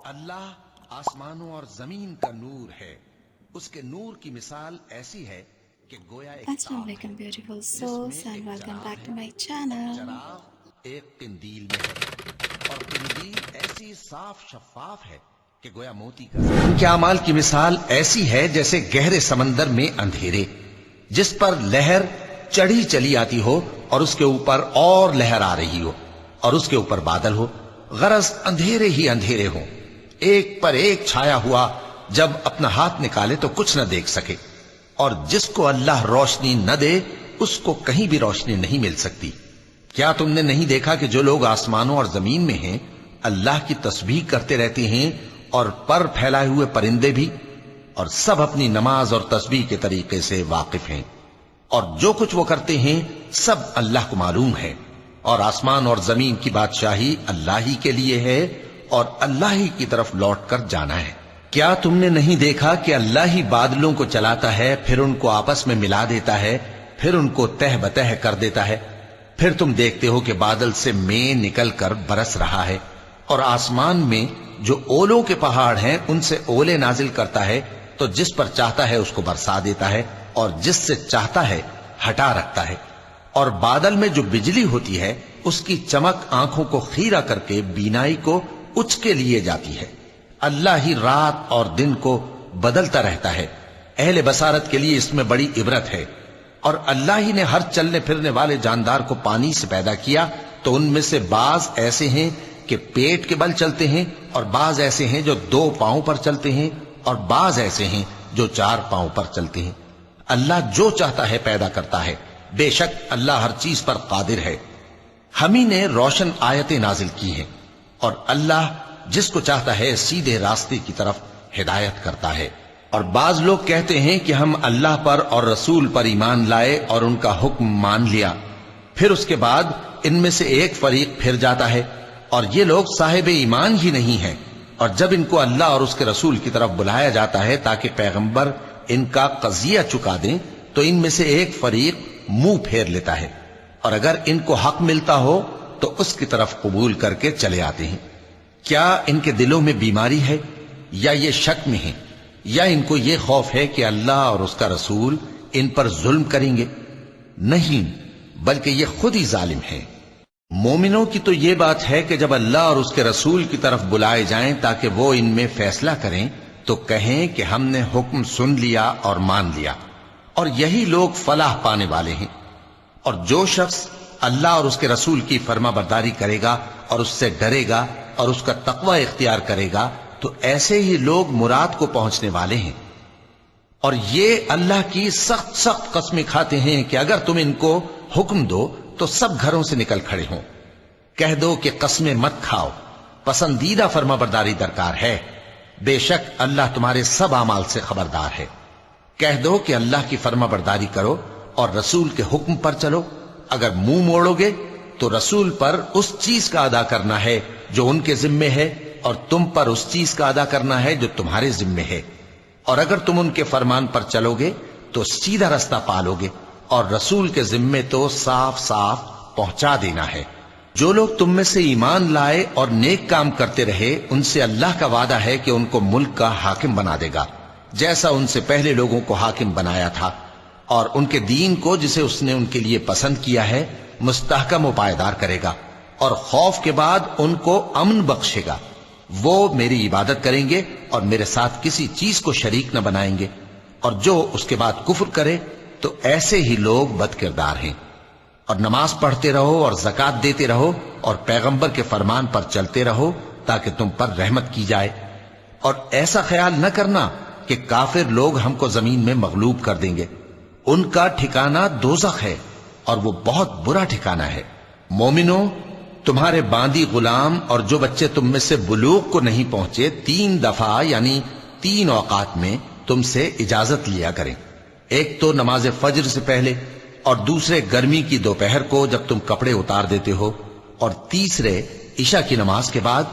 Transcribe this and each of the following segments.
اللہ آسمانوں اور زمین کا نور ہے، اس کے نور کی مثال ایسی ہے کہ گویا ایک Assalamu alaikum beautiful souls and welcome back to my channel. چراغ ایک قندیل میں ہے اور قندیل ایسی صاف شفاف ہے کہ گویا موتی کا ان کے اعمال کی مثال ایسی ہے جیسے گہرے سمندر میں اندھیرے جس پر لہر چڑھی چلی آتی ہو اور اس کے اوپر اور لہر آ رہی ہو اور اس کے اوپر بادل ہو، غرض اندھیرے ہی اندھیرے ہوں، ایک پر ایک چھایا ہوا، جب اپنا ہاتھ نکالے تو کچھ نہ دیکھ سکے، اور جس کو اللہ روشنی نہ دے اس کو کہیں بھی روشنی نہیں مل سکتی۔ کیا تم نے نہیں دیکھا کہ جو لوگ آسمانوں اور زمین میں ہیں اللہ کی تسبیح کرتے رہتے ہیں اور پر پھیلائے ہوئے پرندے بھی، اور سب اپنی نماز اور تسبیح کے طریقے سے واقف ہیں، اور جو کچھ وہ کرتے ہیں سب اللہ کو معلوم ہے، اور آسمان اور زمین کی بادشاہی اللہ ہی کے لیے ہے اور اللہ ہی کی طرف لوٹ کر جانا ہے۔ کیا تم نے نہیں دیکھا کہ اللہ ہی بادلوں کو چلاتا ہے، پھر ان کو آپس میں ملا دیتا ہے، پھر ان کو تہ بتہ کر دیتا ہے، پھر تم دیکھتے ہو کہ بادل سے مے نکل کر برس رہا ہے، اور آسمان میں جو اولوں کے پہاڑ ہیں ان سے اولے نازل کرتا ہے، تو جس پر چاہتا ہے اس کو برسا دیتا ہے اور جس سے چاہتا ہے ہٹا رکھتا ہے، اور بادل میں جو بجلی ہوتی ہے اس کی چمک آنکھوں کو خیرہ کر کے بینائی کو اچ کے لیے جاتی ہے۔ اللہ ہی رات اور دن کو بدلتا رہتا ہے، اہل بصارت کے لیے اس میں بڑی عبرت ہے۔ اور اللہ ہی نے ہر چلنے پھرنے والے جاندار کو پانی سے پیدا کیا، تو ان میں سے بعض ایسے ہیں کہ پیٹ کے بل چلتے ہیں، اور بعض ایسے ہیں جو 2 پاؤں پر چلتے ہیں، اور بعض ایسے ہیں جو 4 پاؤں پر چلتے ہیں۔ اللہ جو چاہتا ہے پیدا کرتا ہے، بے شک اللہ ہر چیز پر قادر ہے۔ ہم ہی نے روشن آیتیں نازل کی ہیں، اور اللہ جس کو چاہتا ہے سیدھے راستے کی طرف ہدایت کرتا ہے۔ اور بعض لوگ کہتے ہیں کہ ہم اللہ پر اور رسول پر ایمان لائے اور ان کا حکم مان لیا، پھر اس کے بعد ان میں سے ایک فریق پھر جاتا ہے، اور یہ لوگ صاحب ایمان ہی نہیں ہیں، اور جب ان کو اللہ اور اس کے رسول کی طرف بلایا جاتا ہے تاکہ پیغمبر ان کا قضیہ چکا دیں، تو ان میں سے ایک فریق منہ پھیر لیتا ہے، اور اگر ان کو حق ملتا ہو تو اس کی طرف قبول کر کے چلے آتے ہیں۔ کیا ان کے دلوں میں بیماری ہے، یا یہ شک میں ہیں، یا ان کو یہ خوف ہے کہ اللہ اور اس کا رسول ان پر ظلم کریں گے؟ نہیں، بلکہ یہ خود ہی ظالم ہیں۔ مومنوں کی تو یہ بات ہے کہ جب اللہ اور اس کے رسول کی طرف بلائے جائیں تاکہ وہ ان میں فیصلہ کریں تو کہیں کہ ہم نے حکم سن لیا اور مان لیا، اور یہی لوگ فلاح پانے والے ہیں۔ اور جو شخص اللہ اور اس کے رسول کی فرما برداری کرے گا اور اس سے ڈرے گا اور اس کا تقوی اختیار کرے گا تو ایسے ہی لوگ مراد کو پہنچنے والے ہیں۔ اور یہ اللہ کی سخت سخت قسمیں کھاتے ہیں کہ اگر تم ان کو حکم دو تو سب گھروں سے نکل کھڑے ہوں۔ کہہ دو کہ قسمیں مت کھاؤ، پسندیدہ فرما برداری درکار ہے، بے شک اللہ تمہارے سب اعمال سے خبردار ہے۔ کہہ دو کہ اللہ کی فرما برداری کرو اور رسول کے حکم پر چلو، اگر منہ موڑو گے تو رسول پر اس چیز کا ادا کرنا ہے جو ان کے ذمے ہے، اور تم پر اس چیز کا ادا کرنا ہے جو تمہارے ذمے ہے، اور اگر تم ان کے فرمان پر چلو گے تو سیدھا رستہ پالو گے، اور رسول کے ذمے تو صاف صاف پہنچا دینا ہے۔ جو لوگ تم میں سے ایمان لائے اور نیک کام کرتے رہے ان سے اللہ کا وعدہ ہے کہ ان کو ملک کا حاکم بنا دے گا، جیسا ان سے پہلے لوگوں کو حاکم بنایا تھا، اور ان کے دین کو جسے اس نے ان کے لیے پسند کیا ہے مستحکم و پائیدار کرے گا، اور خوف کے بعد ان کو امن بخشے گا۔ وہ میری عبادت کریں گے اور میرے ساتھ کسی چیز کو شریک نہ بنائیں گے، اور جو اس کے بعد کفر کرے تو ایسے ہی لوگ بد کردار ہیں۔ اور نماز پڑھتے رہو اور زکوٰۃ دیتے رہو اور پیغمبر کے فرمان پر چلتے رہو تاکہ تم پر رحمت کی جائے، اور ایسا خیال نہ کرنا کہ کافر لوگ ہم کو زمین میں مغلوب کر دیں گے، ان کا ٹھکانہ دوزخ ہے اور وہ بہت برا ٹھکانہ ہے۔ مومنوں، تمہارے باندی غلام اور جو بچے تم میں سے بلوغ کو نہیں پہنچے 3 دفعہ یعنی 3 اوقات میں تم سے اجازت لیا کریں، ایک تو نماز فجر سے پہلے، اور دوسرے گرمی کی دوپہر کو جب تم کپڑے اتار دیتے ہو، اور تیسرے عشاء کی نماز کے بعد۔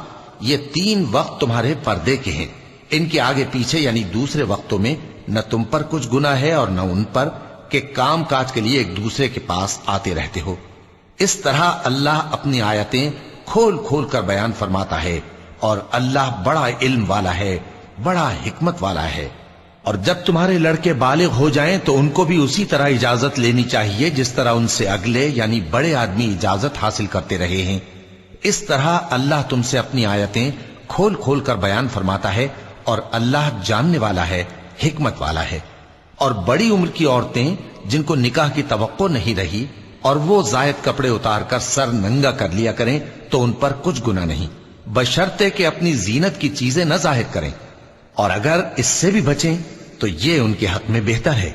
یہ 3 وقت تمہارے پردے کے ہیں، ان کے آگے پیچھے یعنی دوسرے وقتوں میں نہ تم پر کچھ گناہ ہے اور نہ ان پر، کہ کام کاج کے لیے ایک دوسرے کے پاس آتے رہتے ہو۔ اس طرح اللہ اپنی آیتیں کھول کھول کر بیان فرماتا ہے اور اللہ بڑا علم والا ہے، بڑا حکمت والا ہے۔ اور جب تمہارے لڑکے بالغ ہو جائیں تو ان کو بھی اسی طرح اجازت لینی چاہیے جس طرح ان سے اگلے یعنی بڑے آدمی اجازت حاصل کرتے رہے ہیں۔ اس طرح اللہ تم سے اپنی آیتیں کھول کھول کر بیان فرماتا ہے، اور اللہ جاننے والا ہے، حکمت والا ہے۔ اور بڑی عمر کی عورتیں جن کو نکاح کی توقع نہیں رہی اور وہ زائد کپڑے اتار کر سر ننگا کر لیا کریں تو ان پر کچھ گناہ نہیں، بشرطے کہ اپنی زینت کی چیزیں نہ ظاہر کریں، اور اگر اس سے بھی بچیں تو یہ ان کے حق میں بہتر ہے،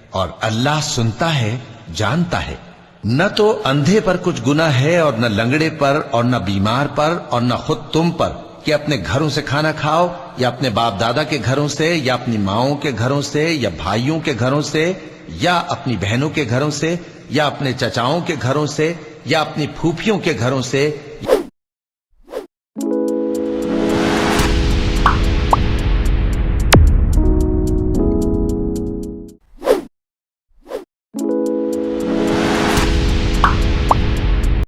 اور اللہ سنتا ہے، جانتا ہے۔ نہ تو اندھے پر کچھ گناہ ہے اور نہ لنگڑے پر اور نہ بیمار پر اور نہ خود تم پر کہ اپنے گھروں سے کھانا کھاؤ، یا اپنے باپ دادا کے گھروں سے، یا اپنی ماؤں کے گھروں سے، یا بھائیوں کے گھروں سے، یا اپنی بہنوں کے گھروں سے، یا اپنے چچاؤں کے گھروں سے، یا اپنی پھوپھیوں کے گھروں سے،